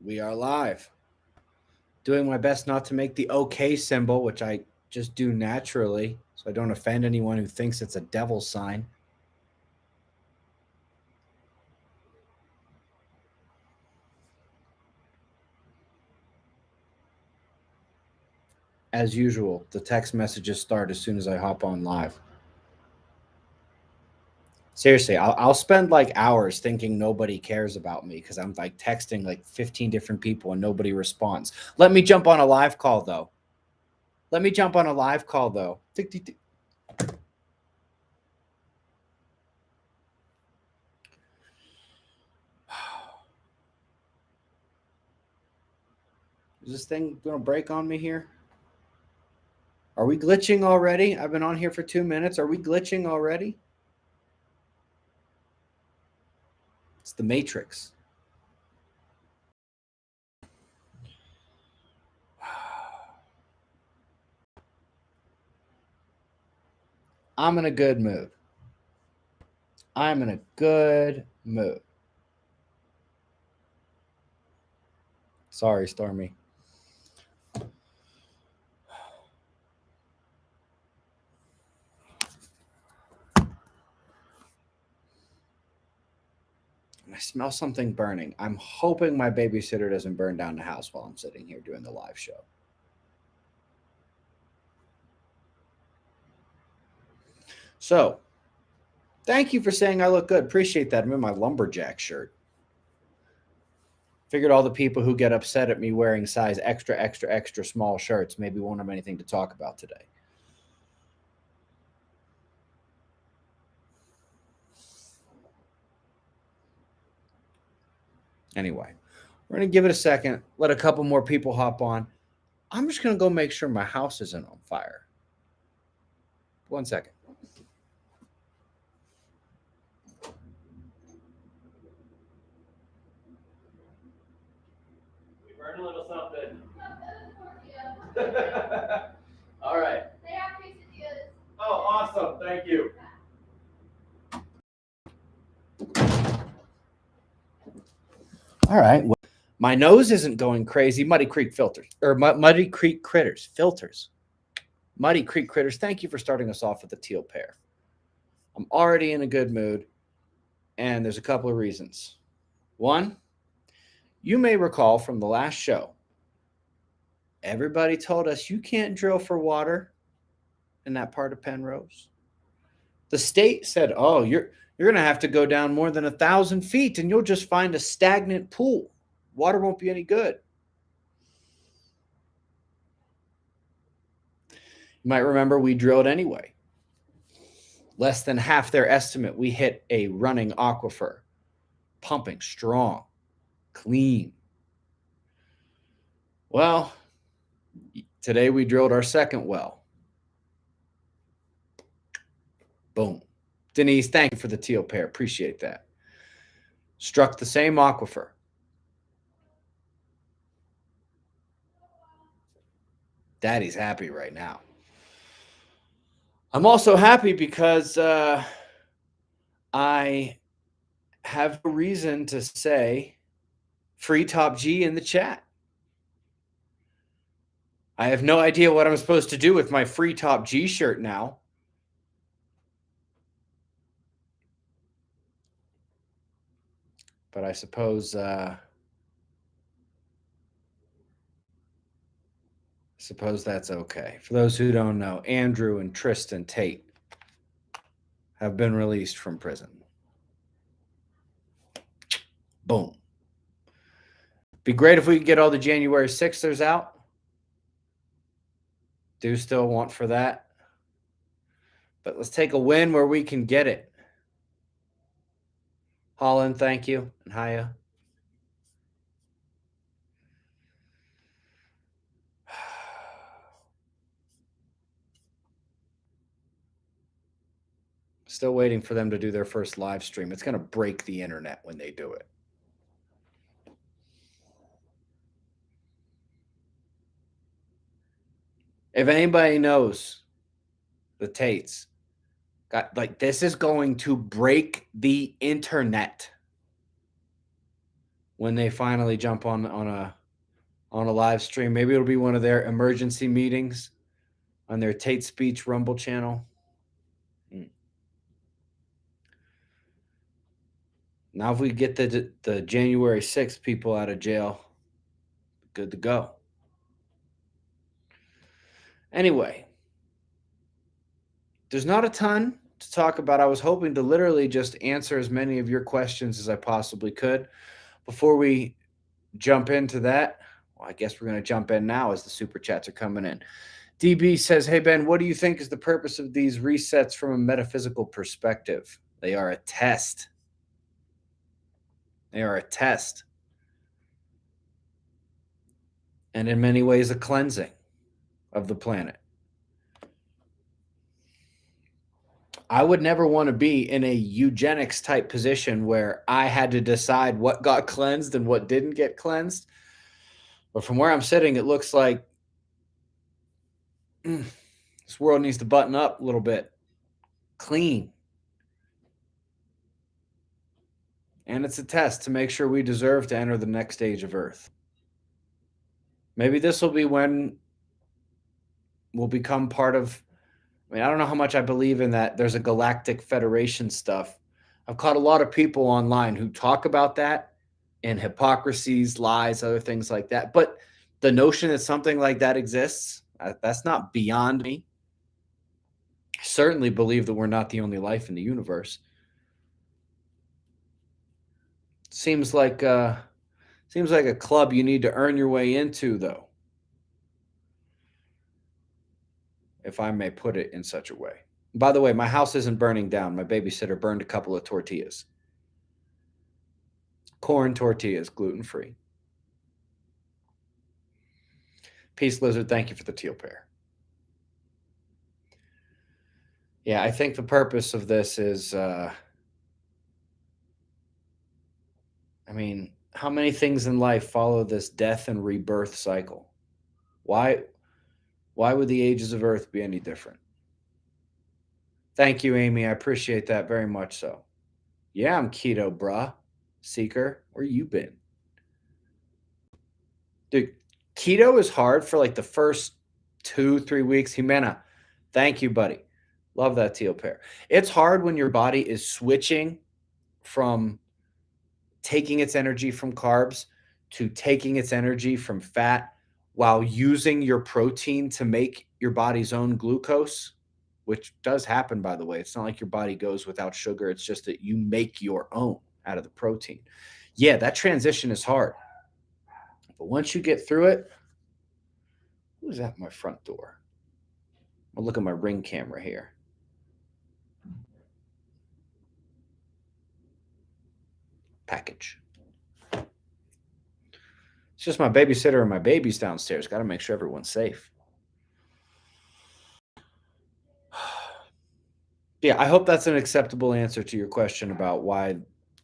We are live. Doing my best not to make the OK symbol, which I just do naturally, so I don't offend anyone who thinks it's a devil sign. As usual, the text messages start as soon as I hop on live. Seriously, I'll spend like hours thinking nobody cares about me because I'm like texting like 15 different people and nobody responds. Let me jump on a live call though. Tick, tick, tick. Is this thing going to break on me here? Are we glitching already? I've been on here for 2 minutes. Are we glitching already? It's the Matrix. I'm in a good mood. Sorry, Stormy. I smell something burning. I'm hoping my babysitter doesn't burn down the house while I'm sitting here doing the live show. So, thank you for saying I look good. Appreciate that. I'm in my lumberjack shirt. Figured all the people who get upset at me wearing size extra, extra, extra small shirts maybe won't have anything to talk about today. Anyway, we're going to give it a second, let a couple more people hop on. I'm just going to go make sure my house isn't on fire. 1 second. We burned a little something. All right. They have quesadillas. Oh, awesome. Thank you. All right. Well, my nose isn't going crazy. Muddy Creek filters or Muddy Creek critters filters. Muddy Creek critters. Thank you for starting us off with the teal pair. I'm already in a good mood, and there's a couple of reasons. One, you may recall from the last show, everybody told us you can't drill for water in that part of Penrose. The state said, "Oh, you're going to have to go down more than 1,000 feet, and you'll just find a stagnant pool. Water won't be any good." You might remember we drilled anyway. Less than half their estimate, we hit a running aquifer, pumping strong, clean. Well, today we drilled our second well. Boom. Denise, thank you for the teal pair. Appreciate that. Struck the same aquifer. Daddy's happy right now. I'm also happy because I have a reason to say free Top G in the chat. I have no idea what I'm supposed to do with my free Top G shirt now. But I suppose that's okay. For those who don't know, Andrew and Tristan Tate have been released from prison. Boom. Be great if we could get all the January 6ers out. Do still want for that. But let's take a win where we can get it. Holland, thank you. And Haya. Still waiting for them to do their first live stream. It's going to break the internet when they do it. If anybody knows the Tates, this is going to break the internet. when they finally jump on a live stream. Maybe it'll be one of their emergency meetings on their Tate Speech Rumble channel. Now, if we get the January 6th people out of jail, good to go. Anyway, there's not a ton to talk about. I was hoping to literally just answer as many of your questions as I possibly could. Before we jump into that, well, I guess we're going to jump in now as the super chats are coming in. DB says, hey, Ben, what do you think is the purpose of these resets from a metaphysical perspective? They are a test. They are a test. And in many ways, a cleansing of the planet. I would never want to be in a eugenics type position where I had to decide what got cleansed and what didn't get cleansed. But from where I'm sitting, it looks like this world needs to button up a little bit. Clean. And it's a test to make sure we deserve to enter the next stage of Earth. Maybe this will be when we'll become part of, I mean, I don't know how much I believe in that. There's a galactic federation stuff. I've caught a lot of people online who talk about that and hypocrisies, lies, other things like that. But the notion that something like that exists, that's not beyond me. I certainly believe that we're not the only life in the universe. Seems like a club you need to earn your way into, though, if I may put it in such a way. By the way, my house isn't burning down. My babysitter burned a couple of tortillas. Corn tortillas, gluten-free. Peace, Lizard. Thank you for the teal pair. Yeah, I think the purpose of this is, I mean, how many things in life follow this death and rebirth cycle? Why would the ages of Earth be any different? Thank you, Amy. I appreciate that very much so. Yeah, I'm keto, bruh. Seeker, where you been? Dude, keto is hard for like the first 2-3 weeks. Jimena, thank you, buddy. Love that teal pair. It's hard when your body is switching from taking its energy from carbs to taking its energy from fat while using your protein to make your body's own glucose, which does happen, by the way. It's not like your body goes without sugar. It's just that you make your own out of the protein. Yeah, that transition is hard. But once you get through it, who's at my front door? I'll look at my Ring camera here. Package. It's just my babysitter and my baby's downstairs. Got to make sure everyone's safe. Yeah, I hope that's an acceptable answer to your question about why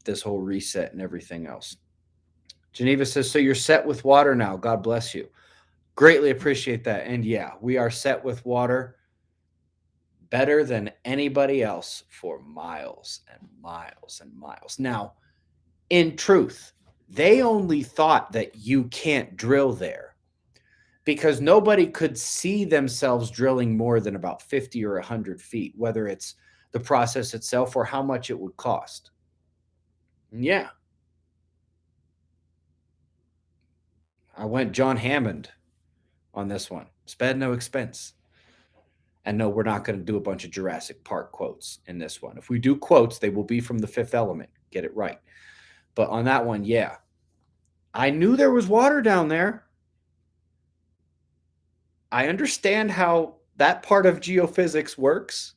this whole reset and everything else. Geneva says, so you're set with water now. God bless you. Greatly appreciate that. And yeah, we are set with water better than anybody else for miles and miles and miles. Now, in truth, they only thought that you can't drill there because nobody could see themselves drilling more than about 50 or 100 feet, whether it's the process itself or how much it would cost. Yeah. I went John Hammond on this one. Sped no expense. And no, we're not going to do a bunch of Jurassic Park quotes in this one. If we do quotes, they will be from The Fifth Element. Get it right. But on that one, yeah. I knew there was water down there. I understand how that part of geophysics works.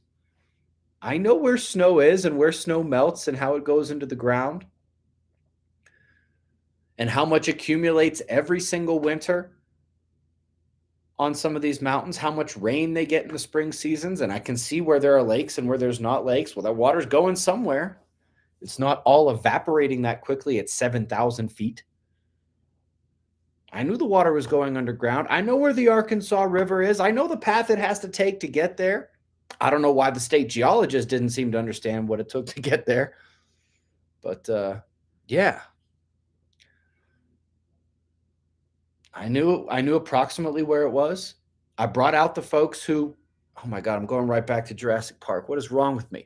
I know where snow is and where snow melts and how it goes into the ground and how much accumulates every single winter on some of these mountains, how much rain they get in the spring seasons. And I can see where there are lakes and where there's not lakes. Well, that water's going somewhere. It's not all evaporating that quickly at 7,000 feet. I knew the water was going underground. I know where the Arkansas River is. I know the path it has to take to get there. I don't know why the state geologist didn't seem to understand what it took to get there. But yeah, I knew approximately where it was. I brought out the folks who, oh my God, I'm going right back to Jurassic Park. What is wrong with me?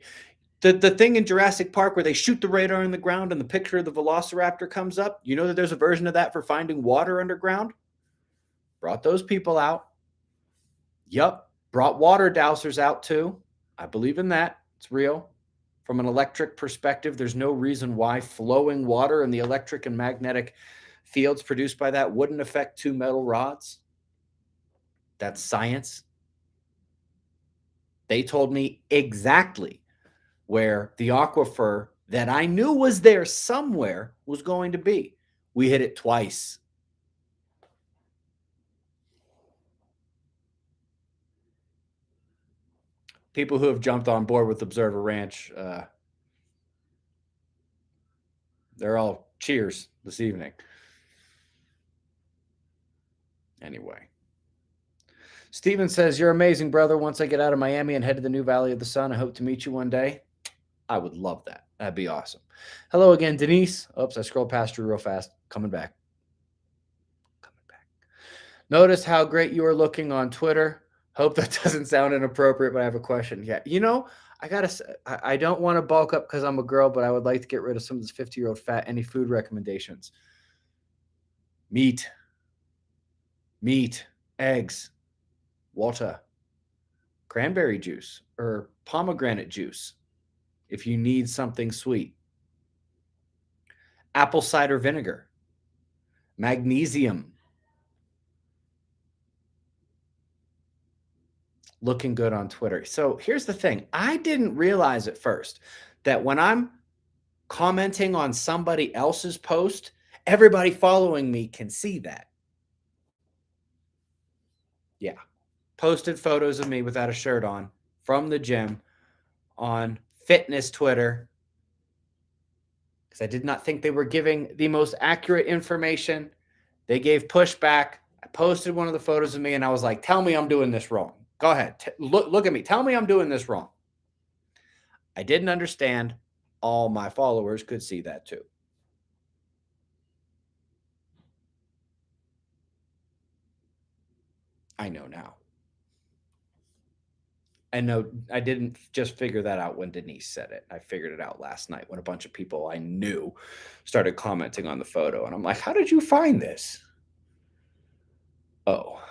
The thing in Jurassic Park where they shoot the radar in the ground and the picture of the velociraptor comes up, you know that there's a version of that for finding water underground? Brought those people out. Yup. Brought water dowsers out too. I believe in that. It's real. From an electric perspective, there's no reason why flowing water and the electric and magnetic fields produced by that wouldn't affect two metal rods. That's science. They told me exactly where the aquifer that I knew was there somewhere was going to be. We hit it twice. People who have jumped on board with Observer Ranch, they're all cheers this evening. Anyway. Steven says, you're amazing, brother. Once I get out of Miami and head to the new Valley of the Sun, I hope to meet you one day. I would love that. That'd be awesome. Hello again, Denise. Oops, I scrolled past you real fast. Coming back. Notice how great you are looking on Twitter. Hope that doesn't sound inappropriate, but I have a question. Yeah, you know, I don't want to bulk up because I'm a girl, but I would like to get rid of some of this 50-year-old fat. Any food recommendations? Meat, eggs, water, cranberry juice, or pomegranate juice if you need something sweet. Apple cider vinegar, magnesium. Looking good on Twitter. So here's the thing. I didn't realize at first that when I'm commenting on somebody else's post, everybody following me can see that. Yeah. Posted photos of me without a shirt on from the gym on fitness Twitter because I did not think they were giving the most accurate information. They gave pushback. I posted one of the photos of me and I was like, tell me I'm doing this wrong. Go ahead. Look at me. Tell me I'm doing this wrong. I didn't understand. All my followers could see that too. I know now. And no, I didn't just figure that out when Denise said it. I figured it out last night when a bunch of people I knew started commenting on the photo. And I'm like, how did you find this? Oh.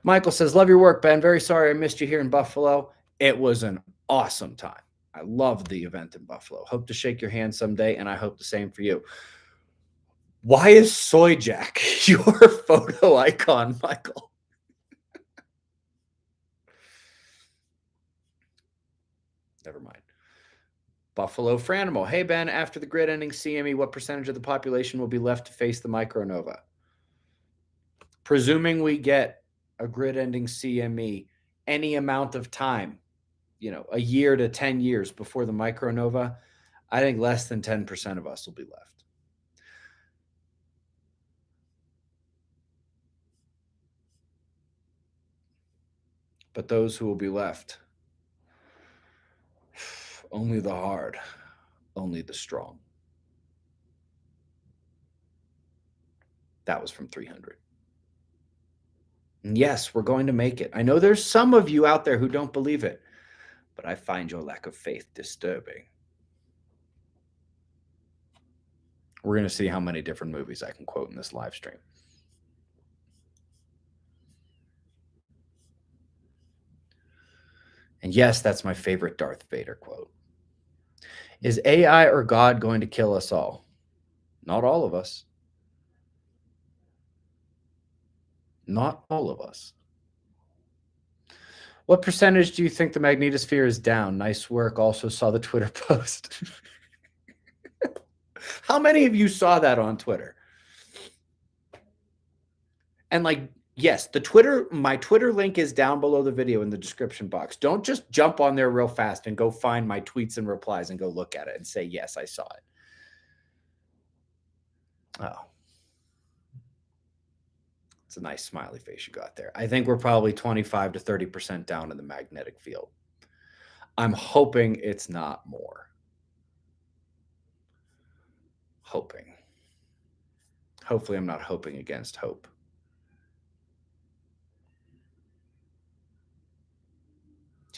Michael says, love your work, Ben. Very sorry I missed you here in Buffalo. It was an awesome time. I loved the event in Buffalo. Hope to shake your hand someday, and I hope the same for you. Why is Soy Jack your photo icon, Michael? Never mind. Buffalo Franimo. Hey, Ben, after the grid ending CME, what percentage of the population will be left to face the micronova? Presuming we get a grid ending CME any amount of time, a year to 10 years before the micronova, I think less than 10% of us will be left. But those who will be left, only the hard, only the strong. That was from 300. And yes, we're going to make it. I know there's some of you out there who don't believe it, but I find your lack of faith disturbing. We're going to see how many different movies I can quote in this live stream. And yes, that's my favorite Darth Vader quote. Is AI or God going to kill us all? Not all of us. Not all of us. What percentage do you think the magnetosphere is down? Nice work. Also saw the Twitter post. How many of you saw that on Twitter? And yes, my Twitter link is down below the video in the description box. Don't just jump on there real fast and go find my tweets and replies and go look at it and say, yes, I saw it. Oh. It's a nice smiley face you got there. I think we're probably 25 to 30% down in the magnetic field. I'm hoping it's not more. Hoping. Hopefully I'm not hoping against hope.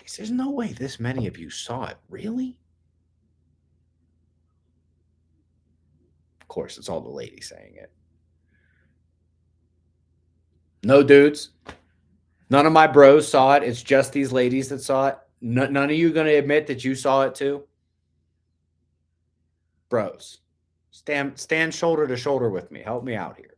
Jeez, there's no way this many of you saw it. Really? Of course, it's all the ladies saying it. No dudes. None of my bros saw it. It's just these ladies that saw it. None of you going to admit that you saw it too? Bros, stand shoulder to shoulder with me. Help me out here.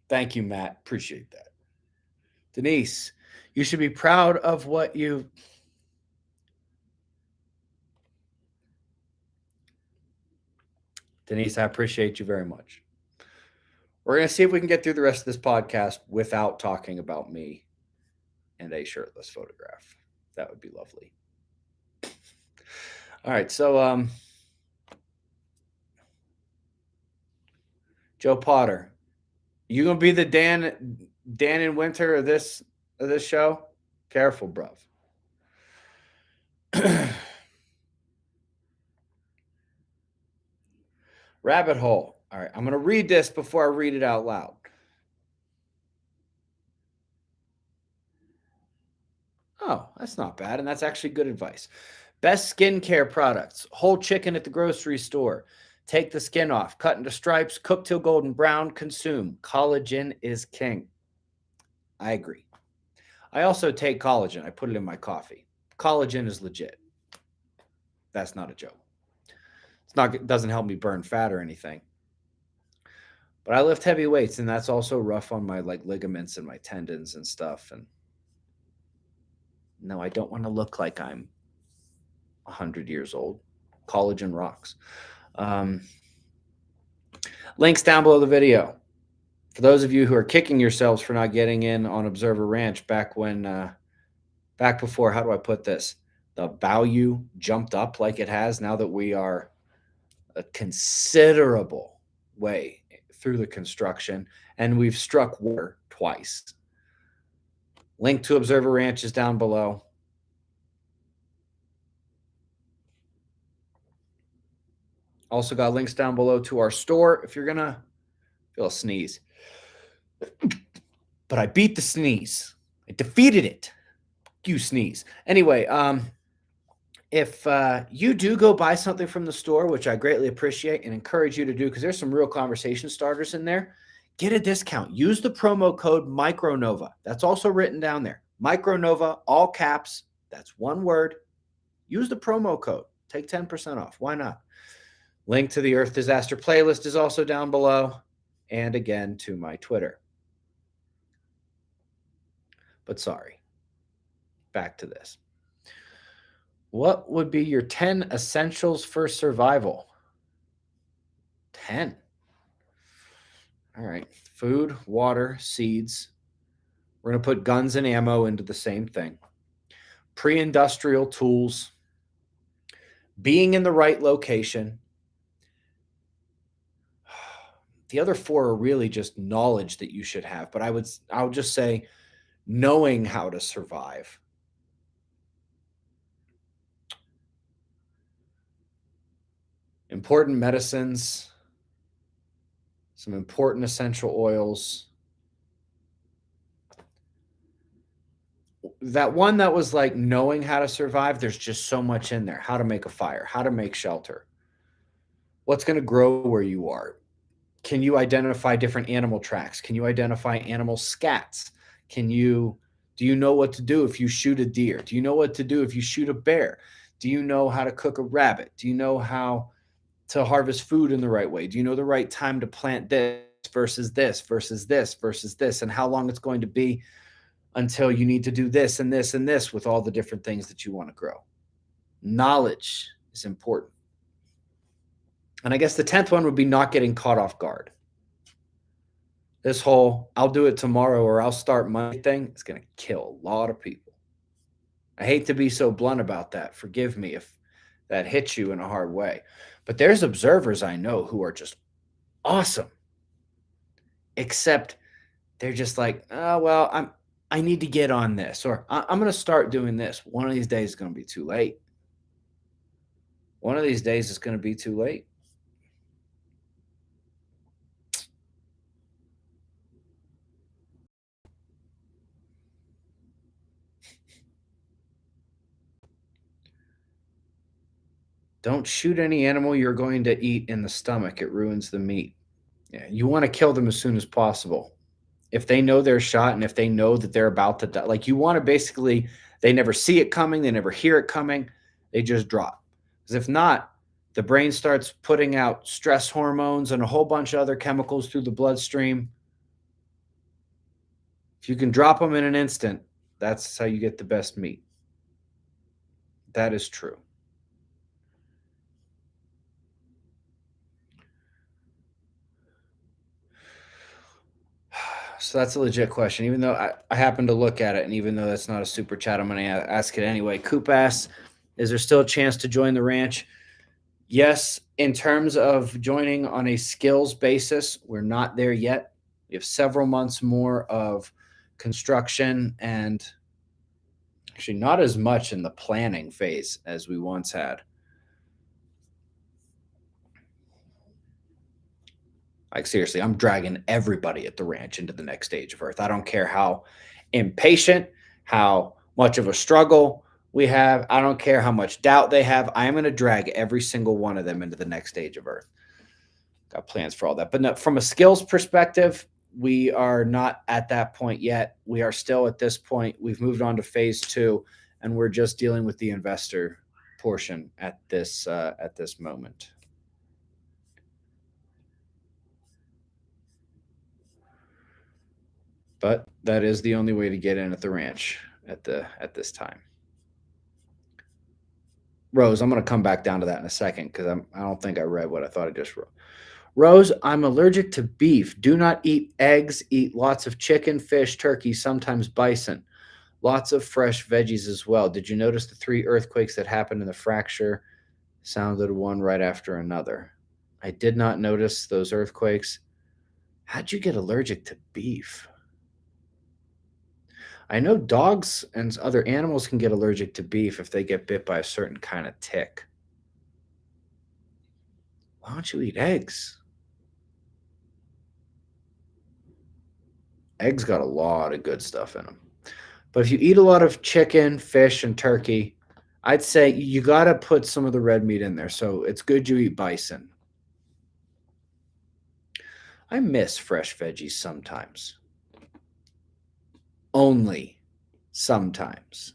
Thank you, Matt. Appreciate that. Denise, you should be proud of what you... Denise, I appreciate you very much. We're going to see if we can get through the rest of this podcast without talking about me and a shirtless photograph. That would be lovely. All right, so Joe Potter, you gonna be the Dan in Winter of this show? Careful, bruv. Rabbit hole. All right, I'm gonna read this before I read it out loud. Oh, that's not bad, and that's actually good advice. Best skincare products: whole chicken at the grocery store. Take the skin off, cut into stripes, cook till golden brown, consume. Collagen is king. I agree. I also take collagen. I put it in my coffee. Collagen is legit. That's not a joke. It doesn't help me burn fat or anything. But I lift heavy weights, and that's also rough on my ligaments and my tendons and stuff. And no, I don't want to look like I'm 100 years old. Collagen rocks. Links down below the video. For those of you who are kicking yourselves for not getting in on Observer Ranch back before, how do I put this? The value jumped up like it has now that we are a considerable way through the construction and we've struck water twice. Link to Observer Ranch is down below. Also got links down below to our store if you're going to feel a sneeze. But I beat the sneeze. I defeated it. You sneeze. Anyway, if you do go buy something from the store, which I greatly appreciate and encourage you to do because there's some real conversation starters in there, get a discount. Use the promo code MicroNova. That's also written down there. MicroNova, all caps. That's one word. Use the promo code. Take 10% off. Why not? Link to the Earth Disaster playlist is also down below. And again, to my Twitter. But sorry. Back to this. What would be your 10 essentials for survival? 10. All right. Food, water, seeds. We're going to put guns and ammo into the same thing. Pre-industrial tools. Being in the right location. The other 4 are really just knowledge that you should have. But I would just say knowing how to survive. Important medicines, some important essential oils. That one that was like knowing how to survive, there's just so much in there. How to make a fire, how to make shelter, what's going to grow where you are. Can you identify different animal tracks? Can you identify animal scats? Do you know what to do if you shoot a deer? Do you know what to do if you shoot a bear? Do you know how to cook a rabbit? Do you know how to harvest food in the right way? Do you know the right time to plant this versus this versus this versus this, and how long it's going to be until you need to do this and this and this with all the different things that you want to grow? Knowledge is important. And I guess the 10th one would be not getting caught off guard. This whole I'll do it tomorrow or I'll start Monday thing is going to kill a lot of people. I hate to be so blunt about that. Forgive me if that hits you in a hard way. But there's observers I know who are just awesome. Except they're just like, oh, well, I need to get on this, or I'm going to start doing this. One of these days is going to be too late. One of these days is going to be too late. Don't shoot any animal you're going to eat in the stomach. It ruins the meat. Yeah, you want to kill them as soon as possible. If they know they're shot and if they know that they're about to die, like you want to basically, they never see it coming, they never hear it coming, they just drop. Because if not, the brain starts putting out stress hormones and a whole bunch of other chemicals through the bloodstream. If you can drop them in an instant, that's how you get the best meat. That is true. So that's a legit question. Even though I happen to look at it, and even though that's not a super chat, I'm going to ask it anyway. Coop asks, is there still a chance to join the ranch? Yes, in terms of joining on a skills basis, we're not there yet. We have several months more of construction and actually not as much in the planning phase as we once had. Like, seriously, I'm dragging everybody at the ranch into the next stage of Earth. I don't care how impatient, how much of a struggle we have. I don't care how much doubt they have. I am going to drag every single one of them into the next stage of Earth. Got plans for all that. But no, from a skills perspective, we are not at that point yet. We are still at this point. We've moved on to phase 2, and we're just dealing with the investor portion at this moment. But that is the only way to get in at the ranch at this time. Rose, I'm going to come back down to that in a second because I don't think I read what I thought I just wrote. Rose, I'm allergic to beef. Do not eat eggs. Eat lots of chicken, fish, turkey, sometimes bison. Lots of fresh veggies as well. Did you notice the 3 earthquakes that happened in the fracture sounded one right after another? I did not notice those earthquakes. How'd you get allergic to beef? I know dogs and other animals can get allergic to beef if they get bit by a certain kind of tick. Why don't you eat eggs? Eggs got a lot of good stuff in them. But if you eat a lot of chicken, fish, and turkey, I'd say you got to put some of the red meat in there. So it's good you eat bison. I miss fresh veggies sometimes. Only sometimes.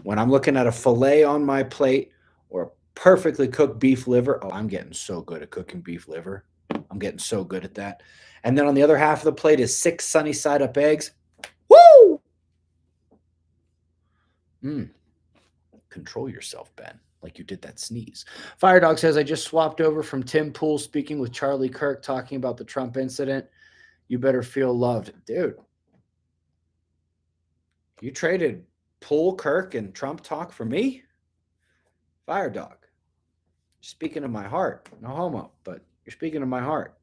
When I'm looking at a filet on my plate or a perfectly cooked beef liver, oh, I'm getting so good at cooking beef liver. I'm getting so good at that. And then on the other half of the plate is 6 sunny side up eggs. Woo! Control yourself, Ben, like you did that sneeze. Firedog says, I just swapped over from Tim Pool speaking with Charlie Kirk talking about the Trump incident. You better feel loved. Dude, you traded Pool, Kirk, and Trump talk for me? Firedog. Speaking of my heart. No homo, but you're speaking of my heart.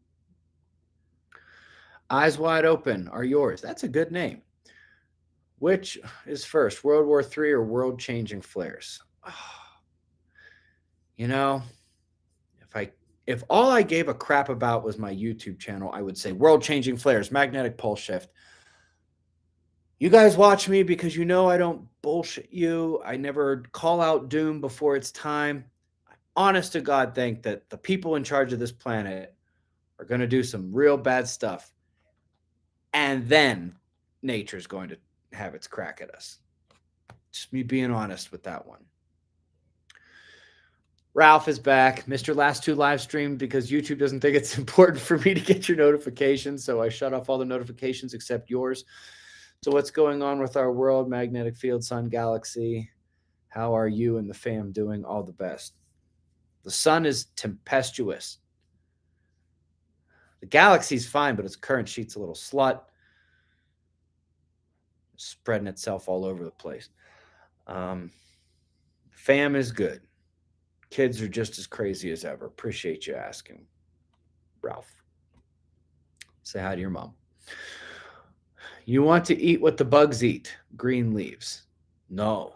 Eyes Wide Open are yours. That's a good name. Which is first, World War III or World Changing Flares? Oh, you know, if all I gave a crap about was my YouTube channel, I would say World Changing Flares, magnetic pole shift. You guys watch me because you know I don't bullshit you. I never call out doom before it's time. I honest to God think that the people in charge of this planet are going to do some real bad stuff. And then nature's going to have its crack at us. Just me being honest with that one. Ralph is back. Mr. Last Two live streamed because YouTube doesn't think it's important for me to get your notifications. So I shut off all the notifications except yours. So what's going on with our world, magnetic field, sun, galaxy? How are you and the fam doing? All the best. The sun is tempestuous. The galaxy's fine, but its current sheet's a little slut. Spreading itself all over the place. Fam is good. Kids are just as crazy as ever. Appreciate you asking, Ralph. Say hi to your mom. You want to eat what the bugs eat, green leaves. No.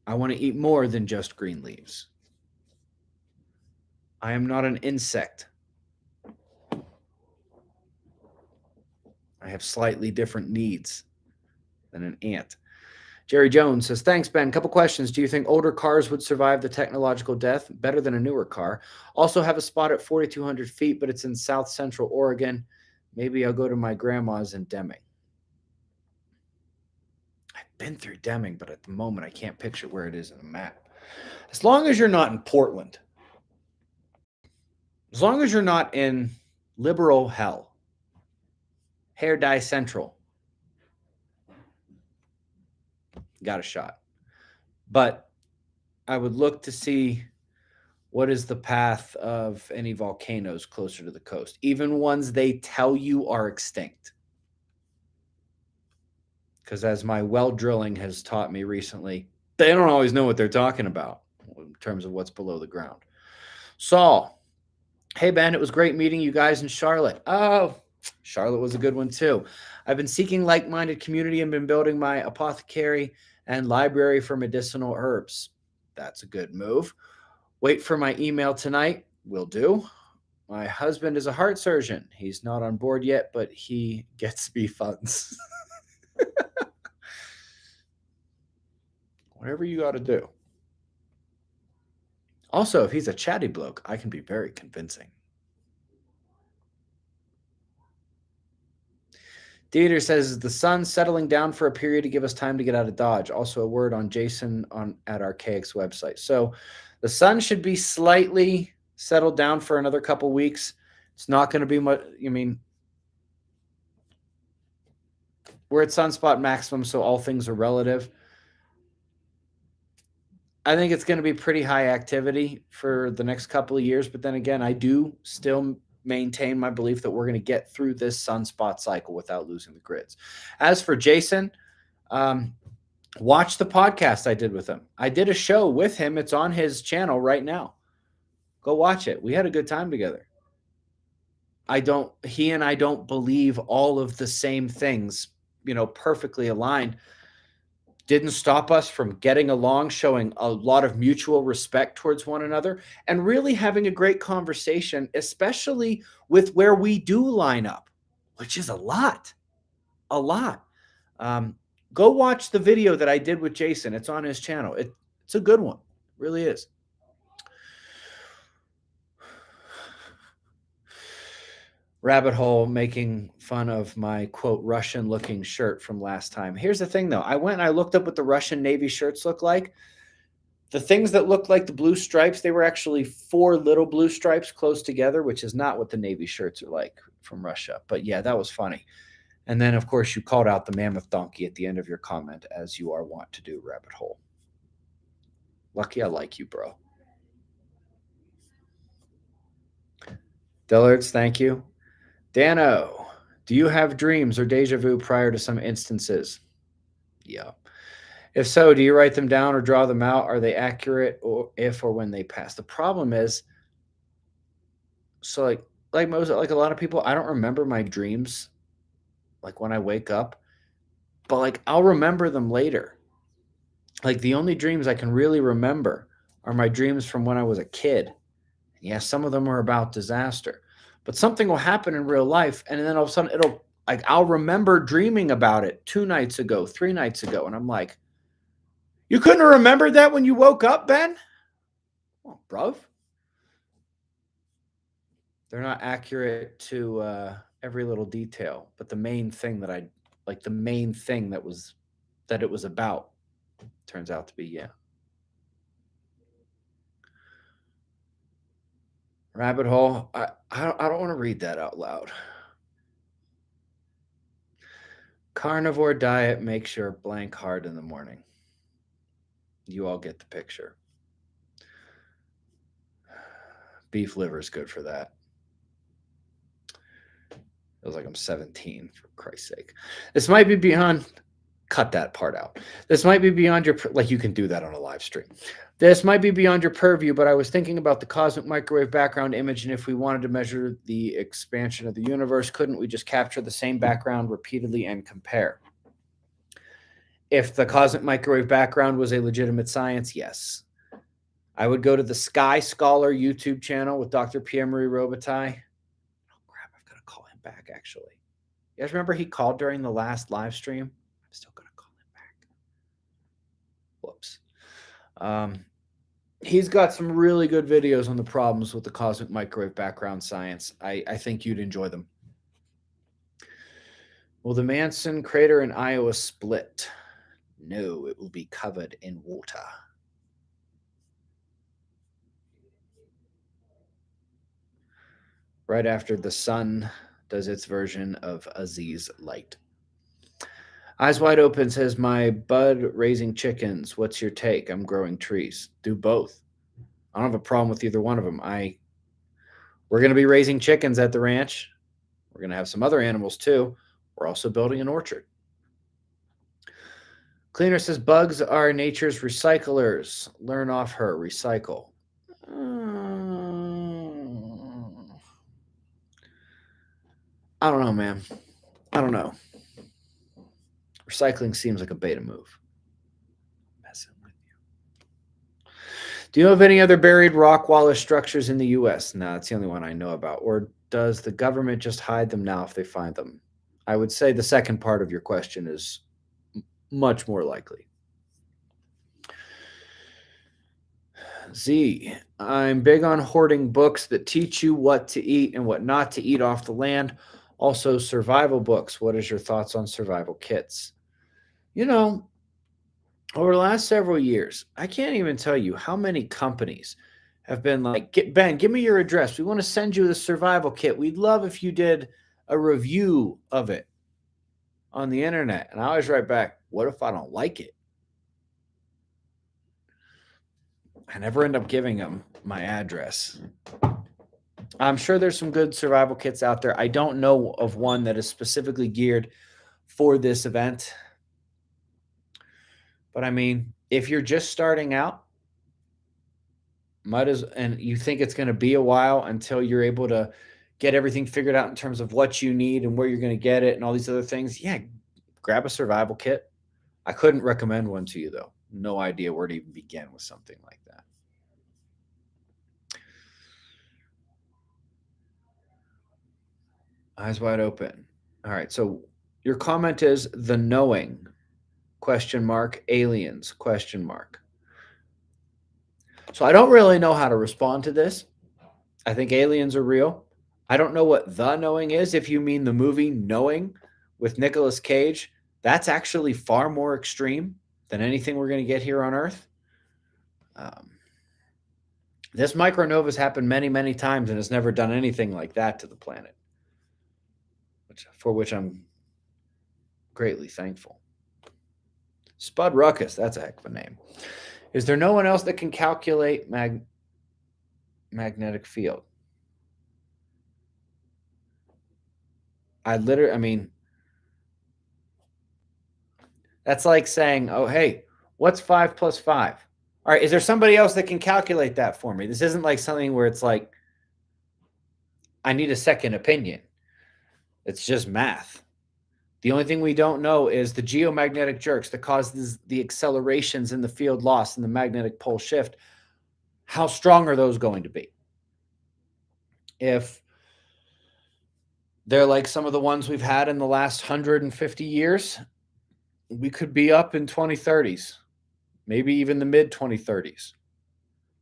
I want to eat more than just green leaves. I am not an insect. I have slightly different needs than an ant. Jerry Jones says, thanks, Ben. Couple questions. Do you think older cars would survive the technological death better than a newer car? Also have a spot at 4,200 feet, but it's in South Central Oregon. Maybe I'll go to my grandma's in Deming. I've been through Deming, but at the moment I can't picture where it is in the map. As long as you're not in Portland, as long as you're not in liberal hell, hair dye central, got a shot. But I would look to see what is the path of any volcanoes closer to the coast, even ones they tell you are extinct. Because as my well drilling has taught me recently, they don't always know what they're talking about in terms of what's below the ground. Saul, hey, Ben, it was great meeting you guys in Charlotte. Oh, Charlotte was a good one too. I've been seeking like-minded community and been building my apothecary and library for medicinal herbs. That's a good move. Wait for my email tonight. Will do. My husband is a heart surgeon. He's not on board yet, but he gets me funds. Whatever you got to do. Also, if he's a chatty bloke, I can be very convincing. Dieter says, the sun's settling down for a period to give us time to get out of Dodge. Also a word on Jason at Archaics website. So the sun should be slightly settled down for another couple weeks. It's not going to be much. I mean, we're at sunspot maximum, so all things are relative. I think it's going to be pretty high activity for the next couple of years. But then again, I do still maintain my belief that we're going to get through this sunspot cycle without losing the grids. As for Jason, watch the podcast I did with him. I did a show with him. It's on his channel right now. Go watch it. We had a good time together. He and I don't believe all of the same things, perfectly aligned. Didn't stop us from getting along, showing a lot of mutual respect towards one another, and really having a great conversation, especially with where we do line up, which is a lot. Go watch the video that I did with Jason. It's on his channel. It's a good one. It really is. Rabbit hole making fun of my, quote, Russian-looking shirt from last time. Here's the thing, though. I went and I looked up what the Russian Navy shirts look like. The things that look like the blue stripes, they were actually 4 little blue stripes close together, which is not what the Navy shirts are like from Russia. But, yeah, that was funny. And then, of course, you called out the mammoth donkey at the end of your comment, as you are wont to do, Rabbit hole. Lucky I like you, bro. Dillards, thank you. Dano, do you have dreams or deja vu prior to some instances? Yeah. If so, do you write them down or draw them out? Are they accurate or if or when they pass? The problem is, so like a lot of people, I don't remember my dreams like when I wake up, but like I'll remember them later. Like the only dreams I can really remember are my dreams from when I was a kid. Yeah, some of them are about disaster. But something will happen in real life, and then all of a sudden I'll remember dreaming about it 2 nights ago, 3 nights ago, and I'm like, you couldn't have remembered that when you woke up, Ben? Well, bruv. They're not accurate to every little detail, but the main thing that it was about turns out to be, yeah. Rabbit hole. I don't want to read that out loud. Carnivore diet makes your blank hard in the morning. You all get the picture. Beef liver is good for that. Feels like I'm 17, for Christ's sake. This might be beyond. Cut that part out. This might be beyond your, like you can do that on a live stream. This might be beyond your purview, but I was thinking about the cosmic microwave background image, and if we wanted to measure the expansion of the universe, couldn't we just capture the same background repeatedly and compare? If the cosmic microwave background was a legitimate science, yes. I would go to the Sky Scholar YouTube channel with Dr. Pierre-Marie Robitaille. Oh, crap, I've got to call him back, actually. You guys remember he called during the last live stream? I'm still going to call him back. He's got some really good videos on the problems with the cosmic microwave background science. I think you'd enjoy them. Will the Manson crater in Iowa split? No, it will be covered in water. Right after the sun does its version of Aziz Light. Eyes Wide Open says, my bud raising chickens. What's your take? I'm growing trees. Do both. I don't have a problem with either one of them. We're going to be raising chickens at the ranch. We're going to have some other animals too. We're also building an orchard. Cleaner says, bugs are nature's recyclers. Learn off her. Recycle. I don't know, man. I don't know. Recycling seems like a beta move. Messing with you. Do you know of any other buried rock Wallace structures in the U.S.? No, it's the only one I know about. Or does the government just hide them now if they find them? I would say the second part of your question is much more likely. Z, I'm big on hoarding books that teach you what to eat and what not to eat off the land. Also, survival books. What is your thoughts on survival kits? You know, over the last several years, I can't even tell you how many companies have been like, Ben, give me your address. We want to send you the survival kit. We'd love if you did a review of it on the internet. And I always write back, what if I don't like it? I never end up giving them my address. I'm sure there's some good survival kits out there. I don't know of one that is specifically geared for this event. But I mean, if you're just starting out, and you think it's going to be a while until you're able to get everything figured out in terms of what you need and where you're going to get it and all these other things, yeah, grab a survival kit. I couldn't recommend one to you, though. No idea where to even begin with something like that. Eyes wide open. All right. So your comment is the knowing, ? Aliens, ? So I don't really know how to respond to this. I think aliens are real. I don't know what the knowing is. If you mean the movie Knowing with Nicolas Cage, that's actually far more extreme than anything we're going to get here on Earth. This micronova has happened many, many times and has never done anything like that to the planet, for which I'm greatly thankful. Spud Ruckus, that's a heck of a name. Is there no one else that can calculate magnetic field? I mean, that's like saying, oh, hey, what's 5 plus 5? All right, is there somebody else that can calculate that for me? This isn't like something where it's like, I need a second opinion. It's just math. The only thing we don't know is the geomagnetic jerks that cause the accelerations in the field loss and the magnetic pole shift. How strong are those going to be? If they're like some of the ones we've had in the last 150 years, we could be up in 2030s, maybe even the mid 2030s.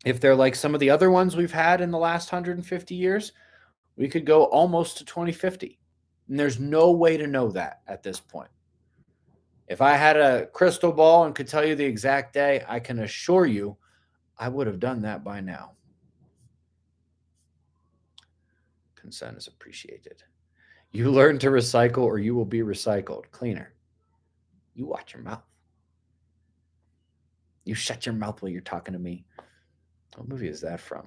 If they're like some of the other ones we've had in the last 150 years, we could go almost to 2050. And there's no way to know that at this point. If I had a crystal ball and could tell you the exact day, I can assure you I would have done that by now. Consent is appreciated. You learn to recycle or you will be recycled. Cleaner. You watch your mouth. You shut your mouth while you're talking to me. What movie is that from?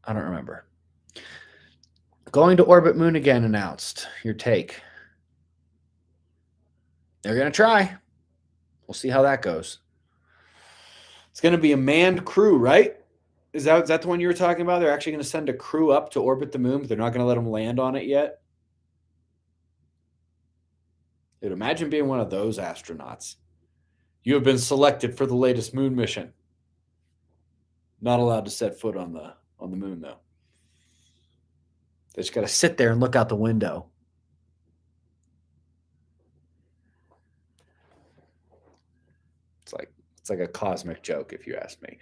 I don't remember. Going to orbit moon again announced. Your take. They're going to try. We'll see how that goes. It's going to be a manned crew, right? Is that the one you were talking about? They're actually going to send a crew up to orbit the moon, but they're not going to let them land on it yet? Dude, imagine being one of those astronauts. You have been selected for the latest moon mission. Not allowed to set foot on the moon, though. They just got to sit there and look out the window. It's like a cosmic joke, if you ask me.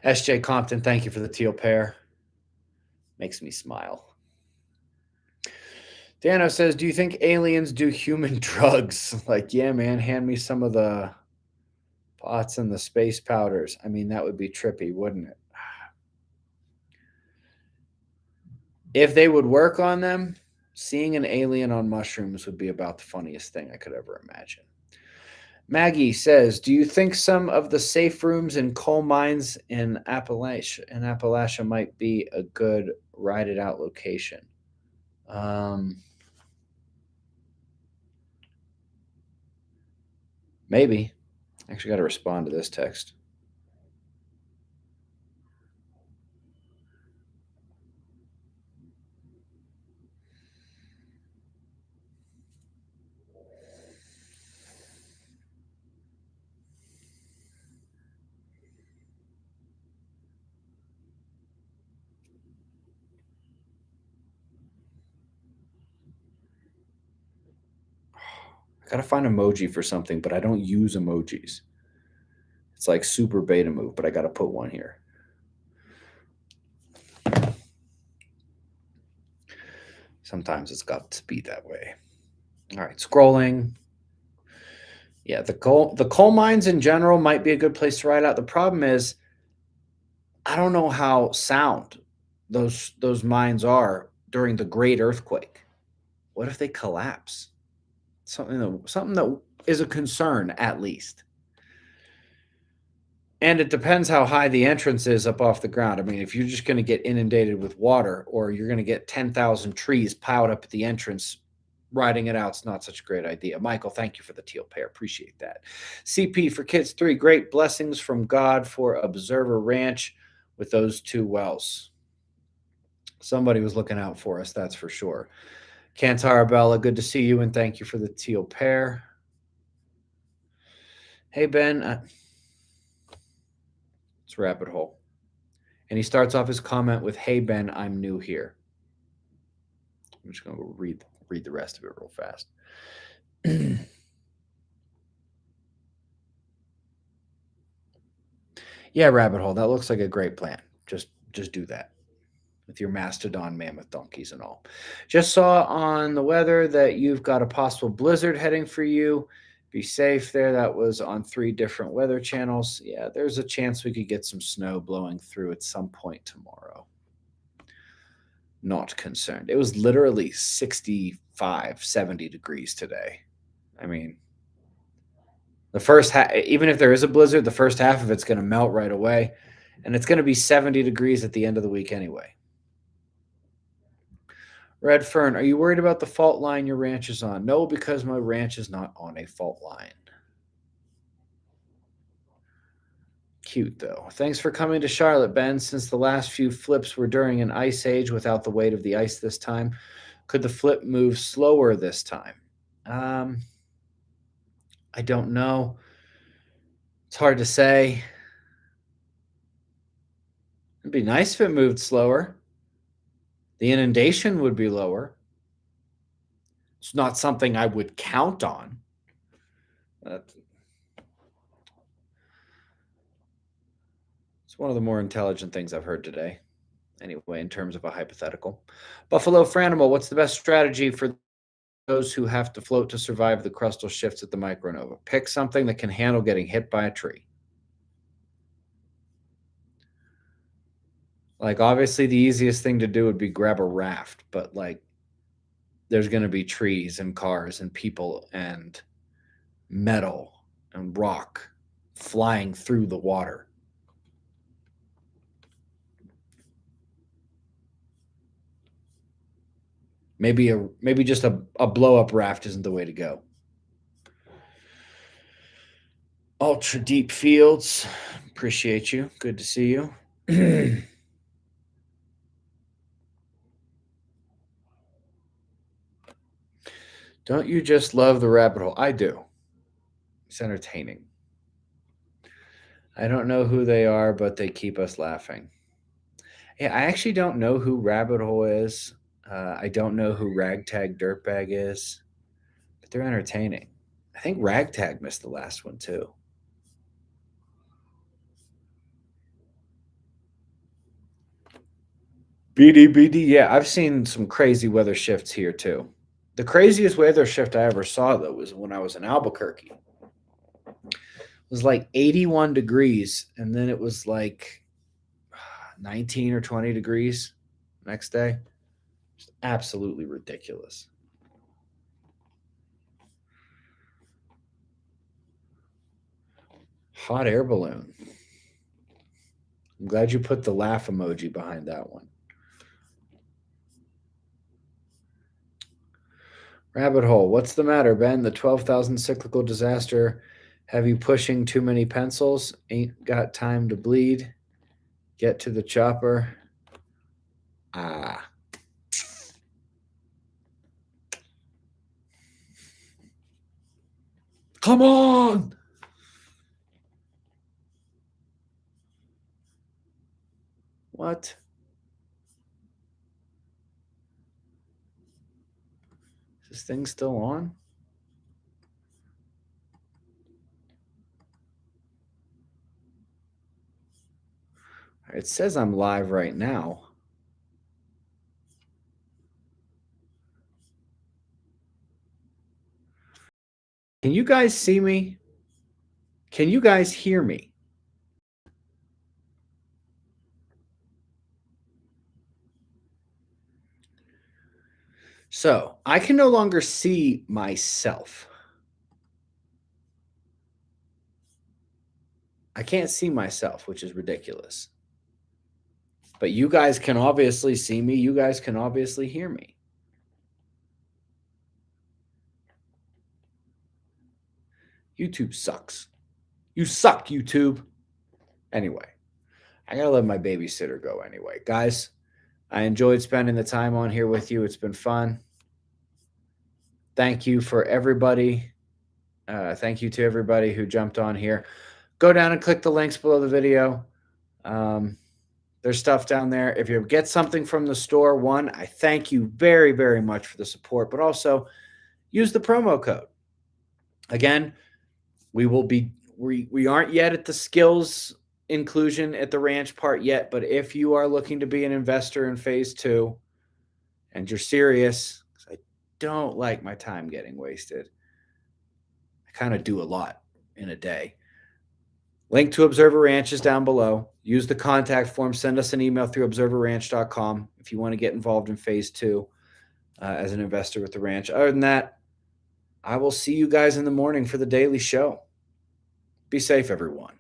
SJ Compton, thank you for the teal pair. Makes me smile. Dano says, do you think aliens do human drugs? Like, yeah, man, hand me some of the pots and the space powders. I mean, that would be trippy, wouldn't it? If they would work on them, seeing an alien on mushrooms would be about the funniest thing I could ever imagine. Maggie says, do you think some of the safe rooms in coal mines in Appalachia might be a good ride it out location? Maybe. Actually got to respond to this text. I gotta find emoji for something, but I don't use emojis. It's like super beta move, but I gotta put one here. Sometimes it's got to be that way. All right, scrolling. Yeah, the coal mines in general might be a good place to ride out. The problem is, I don't know how sound those mines are during the Great Earthquake. What if they collapse? Something that is a concern, at least. And it depends how high the entrance is up off the ground. I mean, if you're just going to get inundated with water, or you're going to get 10,000 trees piled up at the entrance, riding it out's not such a great idea. Michael, thank you for the teal pair. Appreciate that. CP for Kids 3, great blessings from God for Observer Ranch with those 2 wells. Somebody was looking out for us, that's for sure. Cantarabella, good to see you, and thank you for the teal pair. Hey, Ben. It's Rabbit Hole. And he starts off his comment with, hey, Ben, I'm new here. I'm just going to read the rest of it real fast. Yeah, Rabbit Hole, that looks like a great plan. Just do that with your mastodon mammoth donkeys and all. Just saw on the weather that you've got a possible blizzard heading for you. Be safe there. That was on 3 different weather channels. Yeah, there's a chance we could get some snow blowing through at some point tomorrow. Not concerned. It was literally 65, 70 degrees today. I mean, the first half, even if there is a blizzard, the first half of it's going to melt right away. And it's going to be 70 degrees at the end of the week anyway. Red Fern, are you worried about the fault line your ranch is on? No, because my ranch is not on a fault line. Cute, though. Thanks for coming to Charlotte, Ben. Since the last few flips were during an ice age without the weight of the ice this time, could the flip move slower this time? I don't know. It's hard to say. It'd be nice if it moved slower. The inundation would be lower. It's not something I would count on. It's one of the more intelligent things I've heard today. Anyway, in terms of a hypothetical. Buffalo Franimal, what's the best strategy for those who have to float to survive the crustal shifts at the micronova? Pick something that can handle getting hit by a tree. Like, obviously, the easiest thing to do would be grab a raft, but like, there's going to be trees and cars and people and metal and rock flying through the water. Maybe just a blow up raft isn't the way to go. Ultra Deep Fields, appreciate you. Good to see you. Don't you just love the rabbit hole? I do. It's entertaining. I don't know who they are, but they keep us laughing. Yeah, I actually don't know who Rabbit Hole is. I don't know who Ragtag Dirtbag is, but they're entertaining. I think Ragtag missed the last one too. BDBD. Yeah, I've seen some crazy weather shifts here too. The craziest weather shift I ever saw though was when I was in Albuquerque. It was like 81 degrees, and then it was like 19 or 20 degrees next day. Just absolutely ridiculous. Hot air balloon. I'm glad you put the laugh emoji behind that one. Rabbit hole. What's the matter, Ben? The 12,000 cyclical disaster. Have you pushing too many pencils? Ain't got time to bleed. Get to the chopper. Ah. Come on. What? Is this thing still on? It says I'm live right now. Can you guys see me? Can you guys hear me? So I can no longer see myself. I can't see myself, which is ridiculous. But you guys can obviously see me. You guys can obviously hear me. YouTube sucks. You suck, YouTube. Anyway, I got to let my babysitter go anyway. Guys, I enjoyed spending the time on here with you. It's been fun. Thank you for everybody. Thank you to everybody who jumped on here. Go down and click the links below the video. There's stuff down there. If you get something from the store, one, I thank you very, very much for the support, but also use the promo code. Again, we aren't yet at the skills inclusion at the ranch part yet, but if you are looking to be an investor in phase 2 and you're serious, because I don't like my time getting wasted. I kind of do a lot in a day. Link to Observer Ranch is down below. Use the contact form. Send us an email through observerranch.com if you want to get involved in phase 2 as an investor with the ranch. Other than that, I will see you guys in the morning for the daily show. Be safe, everyone.